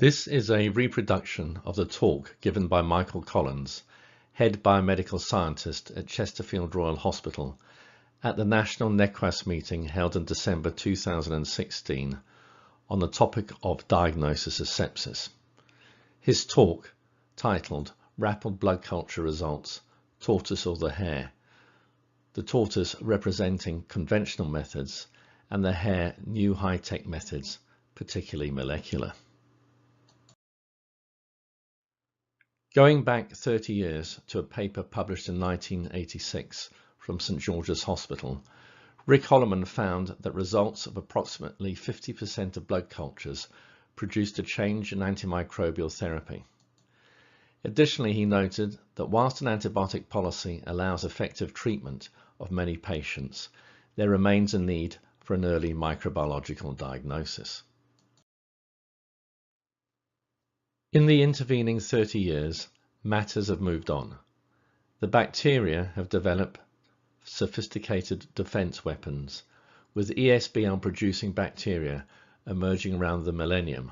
This is a reproduction of the talk given by Michael Collins, head biomedical scientist at Chesterfield Royal Hospital, at the National Neqas meeting held in December 2016 on the topic of diagnosis of sepsis. His talk, titled Rapid Blood Culture Results, Tortoise or the Hare, the tortoise representing conventional methods and the hare new high-tech methods, particularly molecular. Going back 30 years to a paper published in 1986 from St George's Hospital, Rick Holloman found that results of approximately 50% of blood cultures produced a change in antimicrobial therapy. Additionally, he noted that whilst an antibiotic policy allows effective treatment of many patients, there remains a need for an early microbiological diagnosis. In the intervening 30 years, matters have moved on. The bacteria have developed sophisticated defense weapons, with ESBL-producing bacteria emerging around the millennium,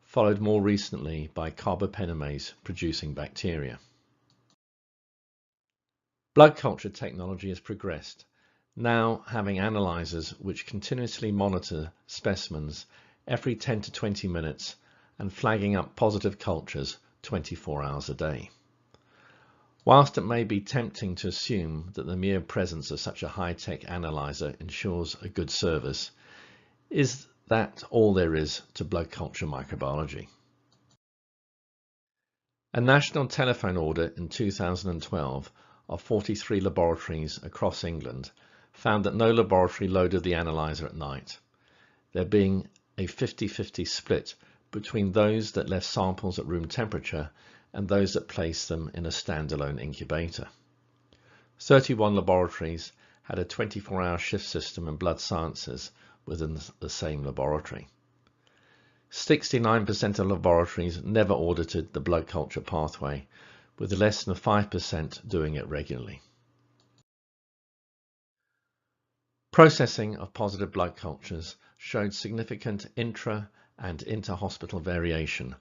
followed more recently by carbapenemase-producing bacteria. Blood culture technology has progressed, now having analyzers which continuously monitor specimens every 10 to 20 minutes and flagging up positive cultures 24 hours a day. Whilst it may be tempting to assume that the mere presence of such a high-tech analyzer ensures a good service, is that all there is to blood culture microbiology? A national telephone audit in 2012 of 43 laboratories across England found that no laboratory loaded the analyzer at night, there being a 50-50 split between those that left samples at room temperature and those that placed them in a standalone incubator. 31 laboratories had a 24-hour shift system in blood sciences within the same laboratory. 69% of laboratories never audited the blood culture pathway, with less than 5% doing it regularly. Processing of positive blood cultures showed significant intra- and inter-hospital variation,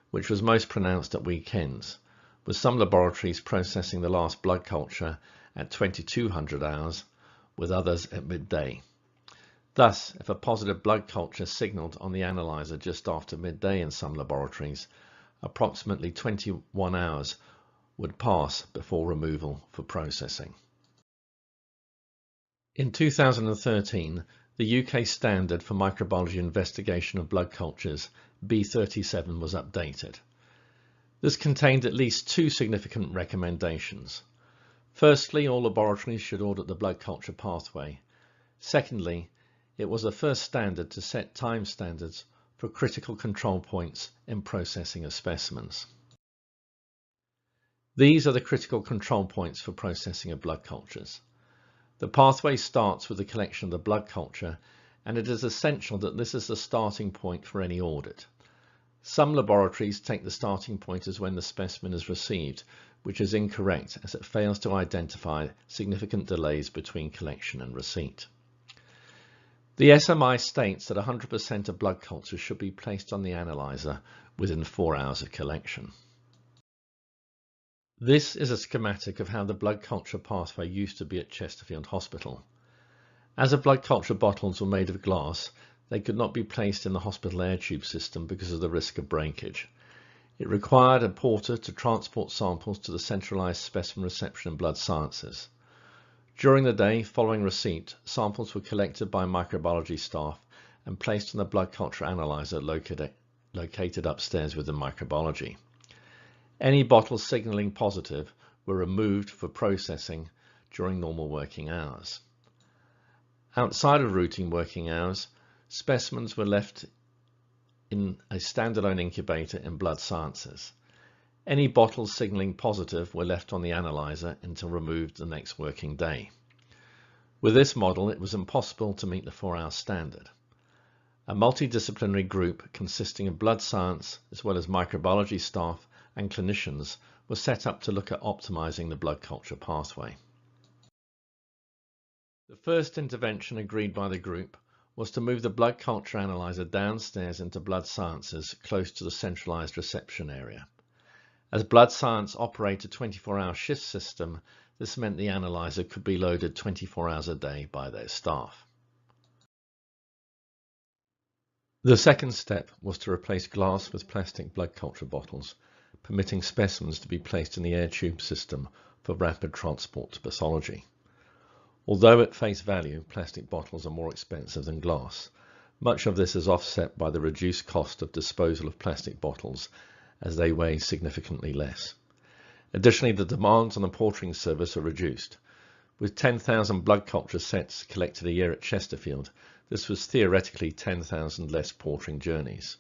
which was most pronounced at weekends, with some laboratories processing the last blood culture at 2200 hours, with others at midday. Thus, if a positive blood culture signaled on the analyzer just after midday in some laboratories, approximately 21 hours would pass before removal for processing. In 2013, the UK standard for microbiology investigation of blood cultures, B37, was updated. This contained at least two significant recommendations. Firstly, all laboratories should audit the blood culture pathway. Secondly, it was the first standard to set time standards for critical control points in processing of specimens. These are the critical control points for processing of blood cultures. The pathway starts with the collection of the blood culture, and it is essential that this is the starting point for any audit. Some laboratories take the starting point as when the specimen is received, which is incorrect as it fails to identify significant delays between collection and receipt. The SMI states that 100% of blood cultures should be placed on the analyzer within 4 hours of collection. This is a schematic of how the blood culture pathway used to be at Chesterfield Hospital. As the blood culture bottles were made of glass, they could not be placed in the hospital air tube system because of the risk of breakage. It required a porter to transport samples to the centralized specimen reception in blood sciences. During the day following receipt, samples were collected by microbiology staff and placed on the blood culture analyzer located upstairs within microbiology. Any bottles signaling positive were removed for processing during normal working hours. Outside of routine working hours, specimens were left in a standalone incubator in blood sciences. Any bottles signaling positive were left on the analyzer until removed the next working day. With this model, it was impossible to meet the 4-hour standard. A multidisciplinary group consisting of blood science as well as microbiology staff and clinicians was set up to look at optimizing the blood culture pathway. The first intervention agreed by the group was to move the blood culture analyzer downstairs into blood sciences close to the centralized reception area. As blood science operated a 24-hour shift system, this meant the analyzer could be loaded 24 hours a day by their staff. The second step was to replace glass with plastic blood culture bottles, permitting specimens to be placed in the air tube system for rapid transport to pathology. Although at face value, plastic bottles are more expensive than glass, much of this is offset by the reduced cost of disposal of plastic bottles as they weigh significantly less. Additionally, the demands on the portering service are reduced. With 10,000 blood culture sets collected a year at Chesterfield, this was theoretically 10,000 less portering journeys.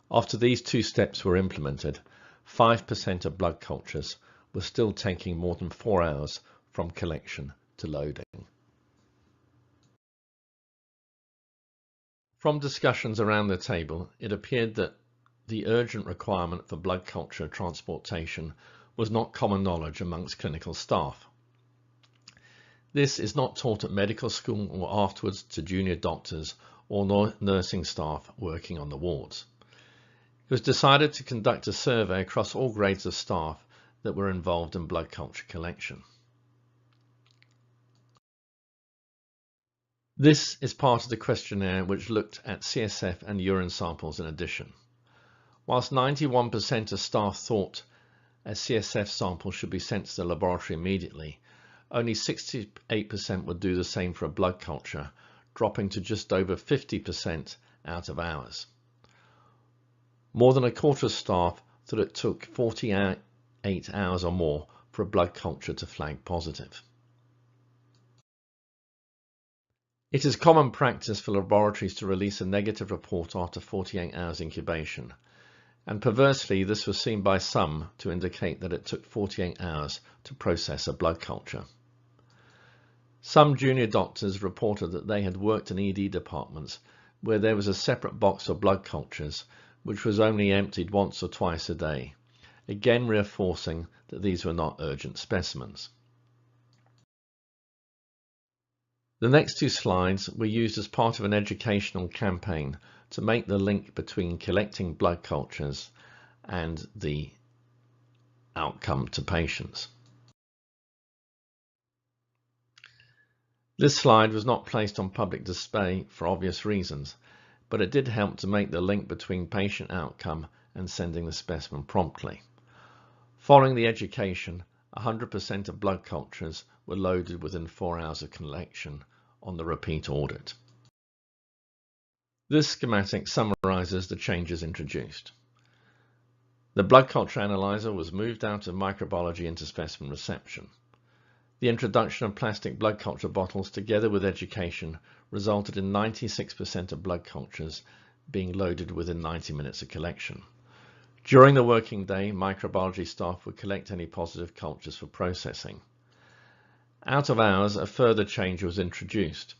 After these two steps were implemented, 5% of blood cultures were still taking more than 4 hours from collection to loading. From discussions around the table, it appeared that the urgent requirement for blood culture transportation was not common knowledge amongst clinical staff. This is not taught at medical school or afterwards to junior doctors or nursing staff working on the wards. It was decided to conduct a survey across all grades of staff that were involved in blood culture collection. This is part of the questionnaire which looked at CSF and urine samples in addition. Whilst 91% of staff thought a CSF sample should be sent to the laboratory immediately, only 68% would do the same for a blood culture, dropping to just over 50% out of hours. More than a quarter of staff thought it took 48 hours or more for a blood culture to flag positive. It is common practice for laboratories to release a negative report after 48 hours incubation, and perversely this was seen by some to indicate that it took 48 hours to process a blood culture. Some junior doctors reported that they had worked in ED departments where there was a separate box of blood cultures which was only emptied once or twice a day, again reinforcing that these were not urgent specimens. The next two slides were used as part of an educational campaign to make the link between collecting blood cultures and the outcome to patients. This slide was not placed on public display for obvious reasons, but it did help to make the link between patient outcome and sending the specimen promptly. Following the education, 100% of blood cultures were loaded within 4 hours of collection on the repeat audit. This schematic summarizes the changes introduced. The blood culture analyzer was moved out of microbiology into specimen reception. The introduction of plastic blood culture bottles together with education resulted in 96% of blood cultures being loaded within 90 minutes of collection. During the working day, microbiology staff would collect any positive cultures for processing. Out of hours, a further change was introduced,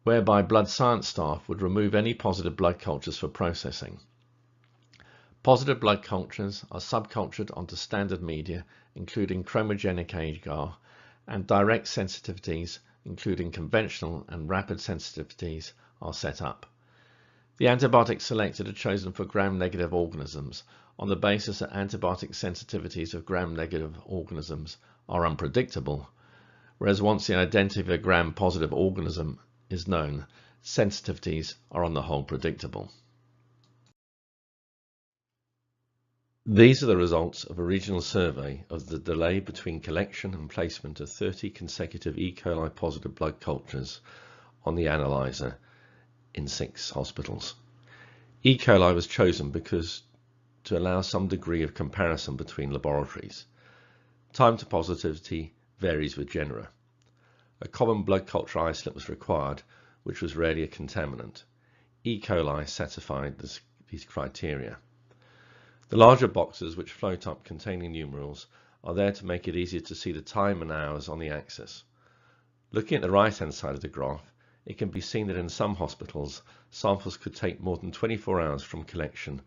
whereby blood science staff would remove any positive blood cultures for processing. Positive blood cultures are subcultured onto standard media, including chromogenic agar, and direct sensitivities, including conventional and rapid sensitivities, are set up. The antibiotics selected are chosen for gram-negative organisms on the basis that antibiotic sensitivities of gram-negative organisms are unpredictable, whereas once the identity of a gram-positive organism is known, sensitivities are on the whole predictable. These are the results of a regional survey of the delay between collection and placement of 30 consecutive E. coli positive blood cultures on the analyzer in 6 hospitals. E. coli was chosen because to allow some degree of comparison between laboratories. Time to positivity varies with genera. A common blood culture isolate was required, which was rarely a contaminant. E. coli satisfied these criteria. The larger boxes which float up containing numerals are there to make it easier to see the time and hours on the axis. Looking at the right-hand side of the graph, it can be seen that in some hospitals, samples could take more than 24 hours from collection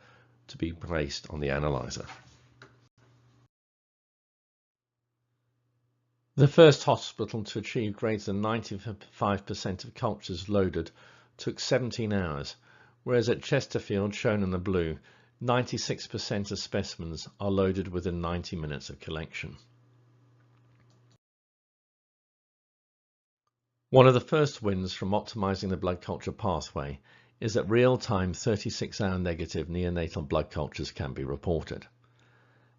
to be placed on the analyzer. The first hospital to achieve greater than 95% of cultures loaded took 17 hours, whereas at Chesterfield, shown in the blue, 96% of specimens are loaded within 90 minutes of collection. One of the first wins from optimizing the blood culture pathway is that real-time 36-hour negative neonatal blood cultures can be reported.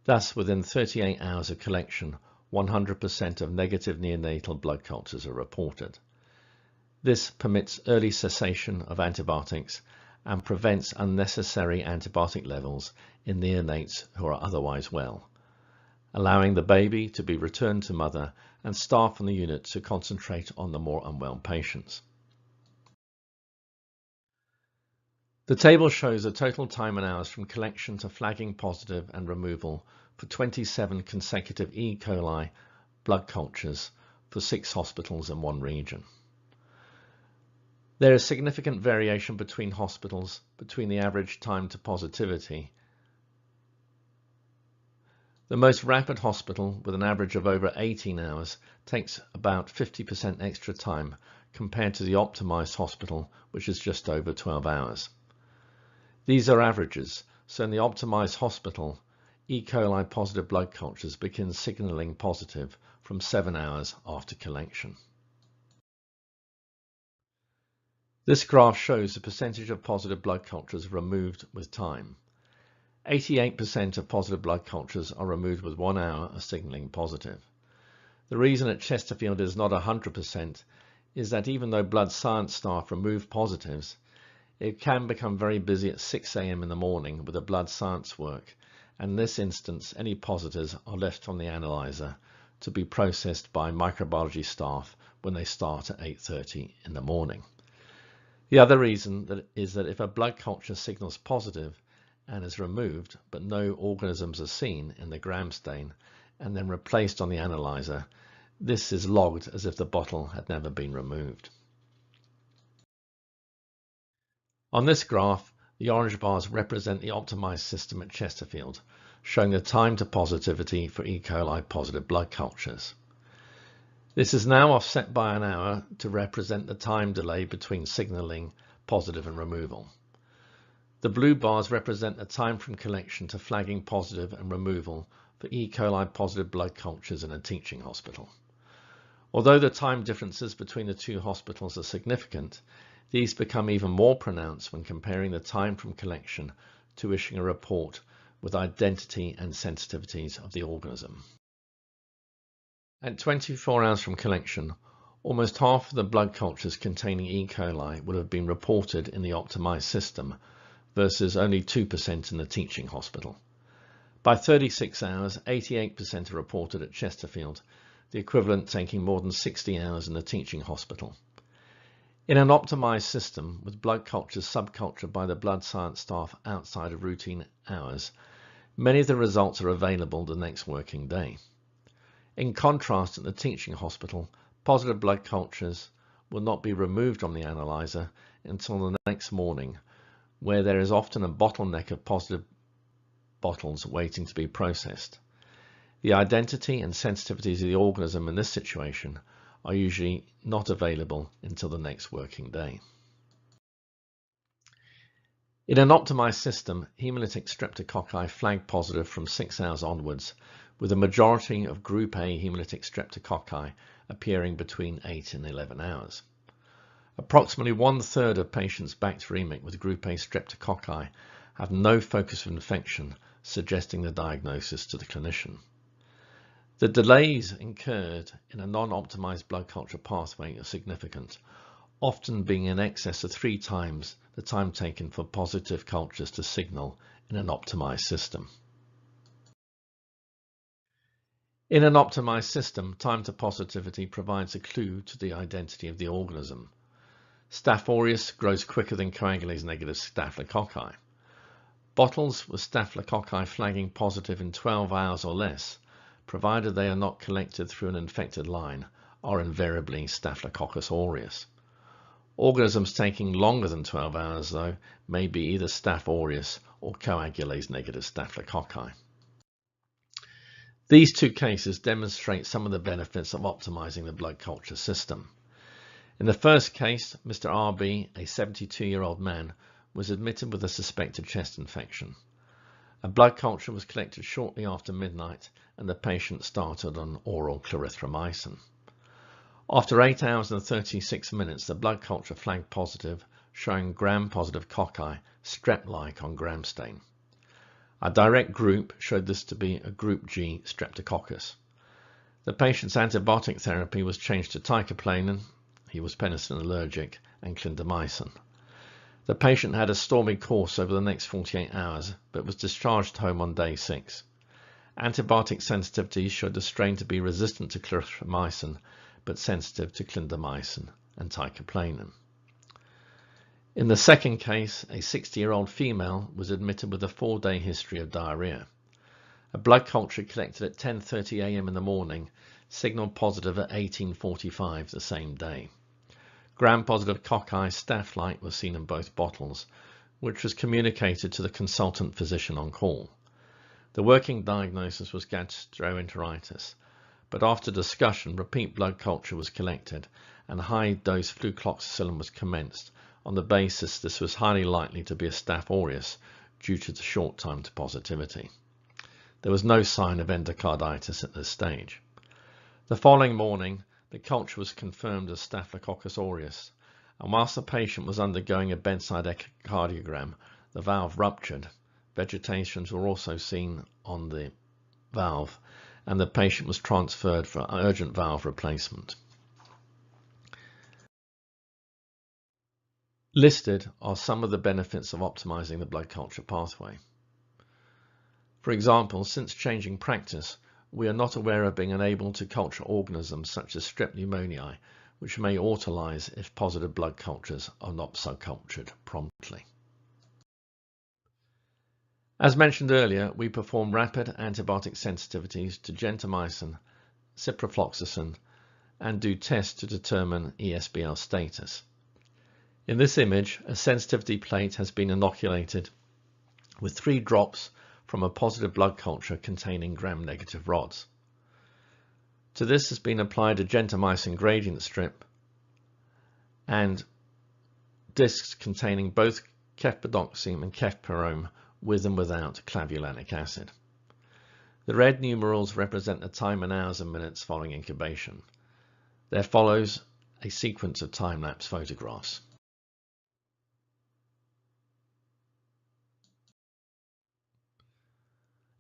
Thus, within 38 hours of collection, 100% of negative neonatal blood cultures are reported. This permits early cessation of antibiotics and prevents unnecessary antibiotic levels in neonates who are otherwise well, allowing the baby to be returned to mother and staff on the unit to concentrate on the more unwell patients. The table shows the total time and hours from collection to flagging positive and removal for 27 consecutive E. coli blood cultures for 6 hospitals in one region. There is significant variation between hospitals between the average time to positivity. The most rapid hospital, with an average of over 18 hours, takes about 50% extra time compared to the optimized hospital, which is just over 12 hours. These are averages, so in the optimized hospital, E. coli positive blood cultures begin signaling positive from 7 hours after collection. This graph shows the percentage of positive blood cultures removed with time. 88% of positive blood cultures are removed with 1 hour of signaling positive. The reason at Chesterfield is not 100% is that even though blood science staff remove positives, it can become very busy at 6 a.m. in the morning with the blood science work, and in this instance any positives are left on the analyzer to be processed by microbiology staff when they start at 8:30 in the morning. The other reason is that if a blood culture signals positive and is removed but no organisms are seen in the gram stain and then replaced on the analyzer, this is logged as if the bottle had never been removed. On this graph, the orange bars represent the optimized system at Chesterfield, showing the time to positivity for E. coli positive blood cultures. This is now offset by an hour to represent the time delay between signaling positive and removal. The blue bars represent the time from collection to flagging positive and removal for E. coli positive blood cultures in a teaching hospital. Although the time differences between the two hospitals are significant, these become even more pronounced when comparing the time from collection to issuing a report with identity and sensitivities of the organism. At 24 hours from collection, almost half of the blood cultures containing E. coli would have been reported in the optimized system versus only 2% in the teaching hospital. By 36 hours, 88% are reported at Chesterfield, the equivalent taking more than 60 hours in the teaching hospital. In an optimized system with blood cultures subcultured by the blood science staff outside of routine hours, many of the results are available the next working day. In contrast, at the teaching hospital, positive blood cultures will not be removed from the analyzer until the next morning, where there is often a bottleneck of positive bottles waiting to be processed. The identity and sensitivities of the organism in this situation are usually not available until the next working day. In an optimized system, hemolytic streptococci flag positive from 6 hours onwards, with a majority of group A hemolytic streptococci appearing between 8 and 11 hours. Approximately 1/3 of patients bacteremic with group A streptococci have no focus of infection, suggesting the diagnosis to the clinician. The delays incurred in a non-optimized blood culture pathway are significant, often being in excess of 3 times the time taken for positive cultures to signal in an optimized system. In an optimized system, time to positivity provides a clue to the identity of the organism. Staph aureus grows quicker than coagulase-negative staphylococci. Bottles with staphylococci flagging positive in 12 hours or less, provided they are not collected through an infected line, are invariably Staphylococcus aureus. Organisms taking longer than 12 hours, though, may be either Staph aureus or coagulase-negative staphylococci. These two cases demonstrate some of the benefits of optimizing the blood culture system. In the first case, Mr. RB, a 72-year-old man, was admitted with a suspected chest infection. A blood culture was collected shortly after midnight and the patient started on oral clarithromycin. After 8 hours and 36 minutes, the blood culture flagged positive, showing gram-positive cocci, strep-like on gram stain. A direct group showed this to be a group G streptococcus. The patient's antibiotic therapy was changed to teicoplanin, he was penicillin allergic, and clindamycin. The patient had a stormy course over the next 48 hours, but was discharged home on day 6. Antibiotic sensitivity showed the strain to be resistant to clarithromycin, but sensitive to clindamycin and teicoplanin. In the second case, a 60-year-old female was admitted with a 4-day history of diarrhea. A blood culture collected at 10:30 a.m. in the morning signaled positive at 18:45 the same day. Gram-positive cocci staph-like was seen in both bottles, which was communicated to the consultant physician on call. The working diagnosis was gastroenteritis, but after discussion, repeat blood culture was collected and high-dose flucloxacillin was commenced on the basis this was highly likely to be a Staph aureus due to the short time to positivity. There was no sign of endocarditis at this stage. The following morning, the culture was confirmed as Staphylococcus aureus, and whilst the patient was undergoing a bedside echocardiogram, the valve ruptured. Vegetations were also seen on the valve, and the patient was transferred for urgent valve replacement. Listed are some of the benefits of optimizing the blood culture pathway. For example, since changing practice, we are not aware of being unable to culture organisms such as strep pneumoniae, which may autolyse if positive blood cultures are not subcultured promptly. As mentioned earlier, we perform rapid antibiotic sensitivities to gentamicin, ciprofloxacin, and do tests to determine ESBL status. In this image, a sensitivity plate has been inoculated with 3 drops from a positive blood culture containing gram-negative rods. To this has been applied a gentamicin gradient strip and discs containing both ceftibut-doxime and cefpirone with and without clavulanic acid. The red numerals represent the time in hours and minutes following incubation. There follows a sequence of time-lapse photographs.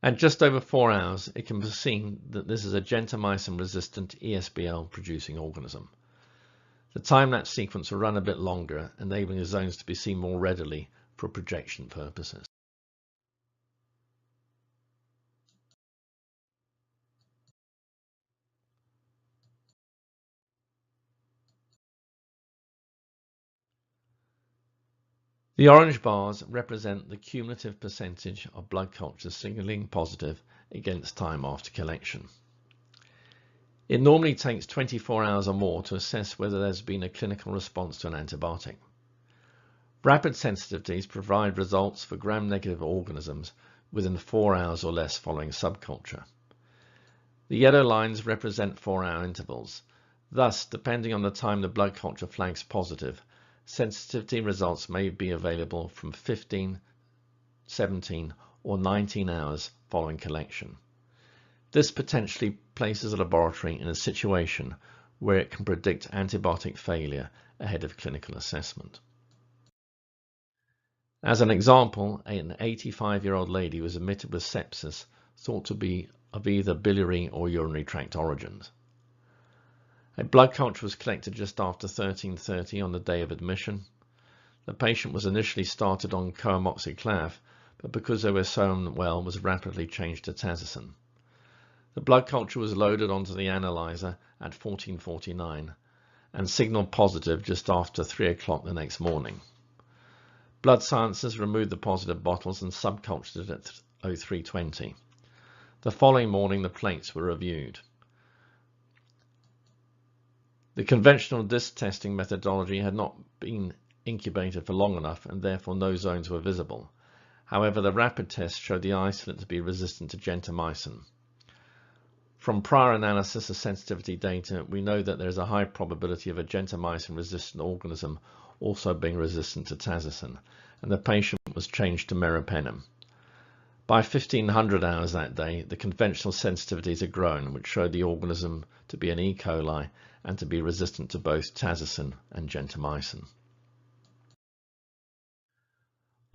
At just over 4 hours, it can be seen that this is a gentamicin-resistant ESBL producing organism. The time-lapse sequence will run a bit longer, enabling the zones to be seen more readily for projection purposes. The orange bars represent the cumulative percentage of blood cultures signaling positive against time after collection. It normally takes 24 hours or more to assess whether there's been a clinical response to an antibiotic. Rapid sensitivities provide results for gram-negative organisms within 4 hours or less following subculture. The yellow lines represent 4-hour intervals. Thus, depending on the time the blood culture flags positive, sensitivity results may be available from 15, 17, or 19 hours following collection. This potentially places a laboratory in a situation where it can predict antibiotic failure ahead of clinical assessment. As an example, an 85-year-old lady was admitted with sepsis thought to be of either biliary or urinary tract origins. A blood culture was collected just after 13:30 on the day of admission. The patient was initially started on coamoxiclav, but because they were so unwell, was rapidly changed to tazocin. The blood culture was loaded onto the analyzer at 14:49 and signaled positive just after 3 o'clock the next morning. Blood sciences removed the positive bottles and subcultured it at 03:20. The following morning, the plates were reviewed. The conventional disc testing methodology had not been incubated for long enough and therefore no zones were visible. However, the rapid test showed the isolate to be resistant to gentamicin. From prior analysis of sensitivity data, we know that there is a high probability of a gentamicin-resistant organism also being resistant to tazocin, and the patient was changed to meropenem. By 1500 hours that day, the conventional sensitivities had grown, which showed the organism to be an E. coli and to be resistant to both tazocin and gentamicin.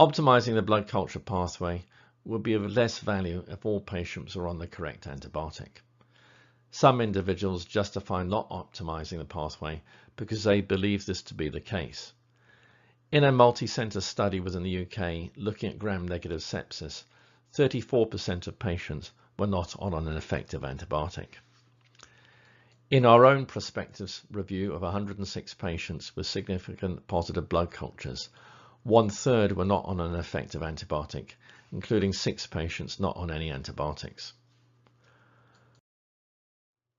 Optimizing the blood culture pathway would be of less value if all patients were on the correct antibiotic. Some individuals justify not optimizing the pathway because they believe this to be the case. In a multi-center study within the UK looking at gram-negative sepsis, 34% of patients were not on an effective antibiotic. In our own prospective review of 106 patients with significant positive blood cultures, 1/3 were not on an effective antibiotic, including 6 patients not on any antibiotics.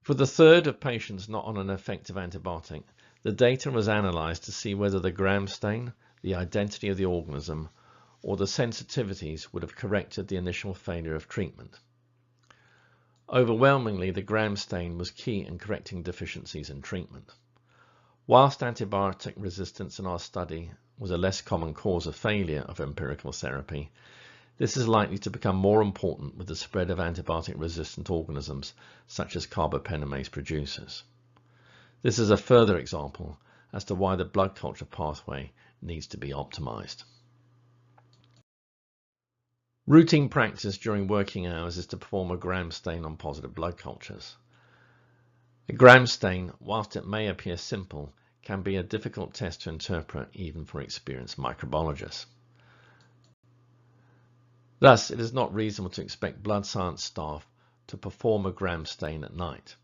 For the third of patients not on an effective antibiotic, the data was analyzed to see whether the gram stain, the identity of the organism, or the sensitivities would have corrected the initial failure of treatment. Overwhelmingly, the gram stain was key in correcting deficiencies in treatment. Whilst antibiotic resistance in our study was a less common cause of failure of empirical therapy, this is likely to become more important with the spread of antibiotic-resistant organisms such as carbapenemase producers. This is a further example as to why the blood culture pathway needs to be optimized. Routine practice during working hours is to perform a gram stain on positive blood cultures. A gram stain, whilst it may appear simple, can be a difficult test to interpret even for experienced microbiologists. Thus, it is not reasonable to expect blood science staff to perform a gram stain at night.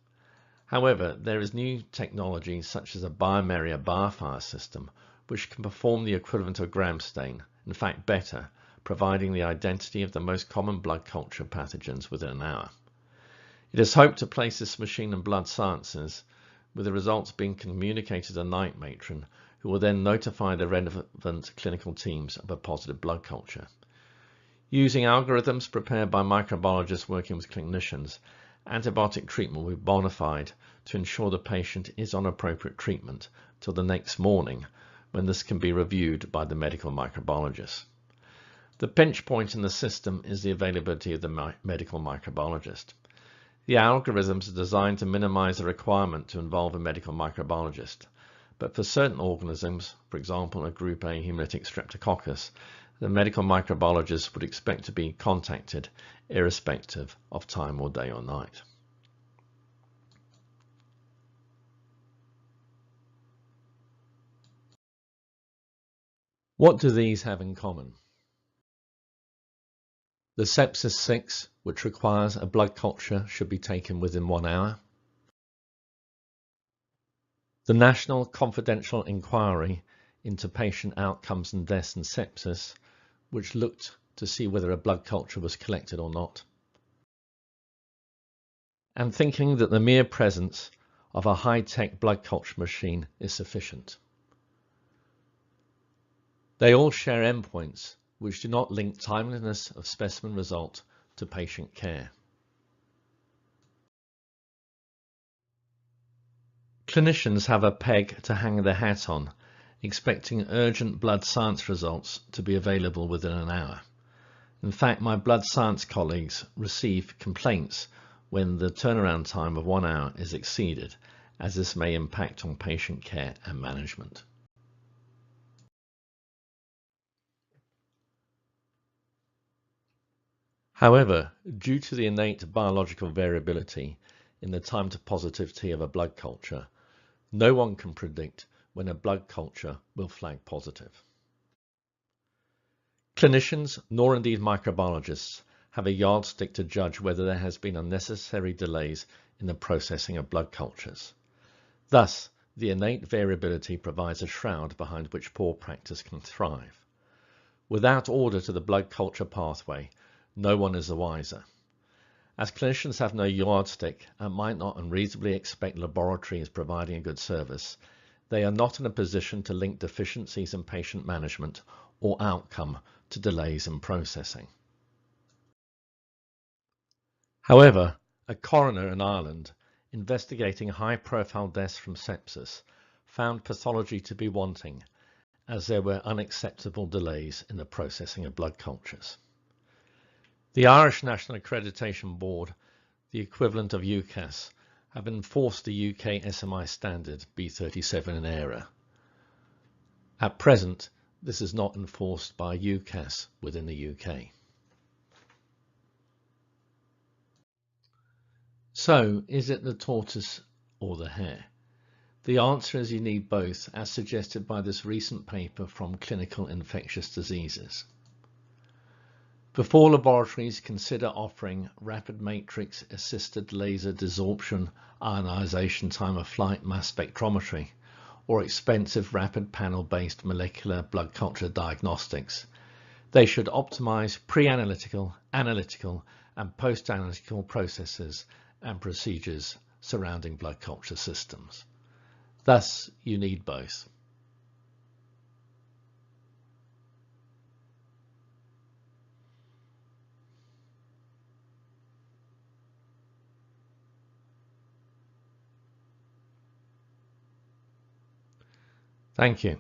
However, there is new technology such as a bioMerior biofire system which can perform the equivalent of a gram stain, in fact better, providing the identity of the most common blood culture pathogens within an hour. It is hoped to place this machine in blood sciences, with the results being communicated to a night matron, who will then notify the relevant clinical teams of a positive blood culture. Using algorithms prepared by microbiologists working with clinicians, antibiotic treatment will be bona fide to ensure the patient is on appropriate treatment till the next morning, when this can be reviewed by the medical microbiologist. The pinch point in the system is the availability of the medical microbiologist. The algorithms are designed to minimize the requirement to involve a medical microbiologist, but for certain organisms, for example a group A hemolytic streptococcus, the medical microbiologist would expect to be contacted irrespective of time or day or night. What do these have in common? The sepsis 6, which requires a blood culture, should be taken within 1 hour. The National Confidential Inquiry into Patient Outcomes and Deaths in Sepsis, which looked to see whether a blood culture was collected or not. And thinking that the mere presence of a high-tech blood culture machine is sufficient. They all share endpoints which do not link timeliness of specimen result to patient care. Clinicians have a peg to hang their hat on, expecting urgent blood science results to be available within an hour. In fact, my blood science colleagues receive complaints when the turnaround time of 1 hour is exceeded, as this may impact on patient care and management. However, due to the innate biological variability in the time to positivity of a blood culture, no one can predict when a blood culture will flag positive. Clinicians, nor indeed microbiologists, have a yardstick to judge whether there has been unnecessary delays in the processing of blood cultures. Thus, the innate variability provides a shroud behind which poor practice can thrive. Without order to the blood culture pathway, no one is the wiser. As clinicians have no yardstick and might not unreasonably expect laboratories providing a good service, they are not in a position to link deficiencies in patient management or outcome to delays in processing. However, A coroner in Ireland, investigating high-profile deaths from sepsis, found pathology to be wanting, as there were unacceptable delays in the processing of blood cultures. The Irish National Accreditation Board, the equivalent of Neqas, have enforced the UK SMI standard B37 in error. At present, this is not enforced by UCAS within the UK. So, is it the tortoise or the hare? The answer is you need both, as suggested by this recent paper from Clinical Infectious Diseases. Before laboratories consider offering rapid matrix assisted laser desorption ionization time of flight mass spectrometry or expensive rapid panel based molecular blood culture diagnostics, they should optimize pre-analytical, analytical and post-analytical processes and procedures surrounding blood culture systems. Thus, you need both. Thank you.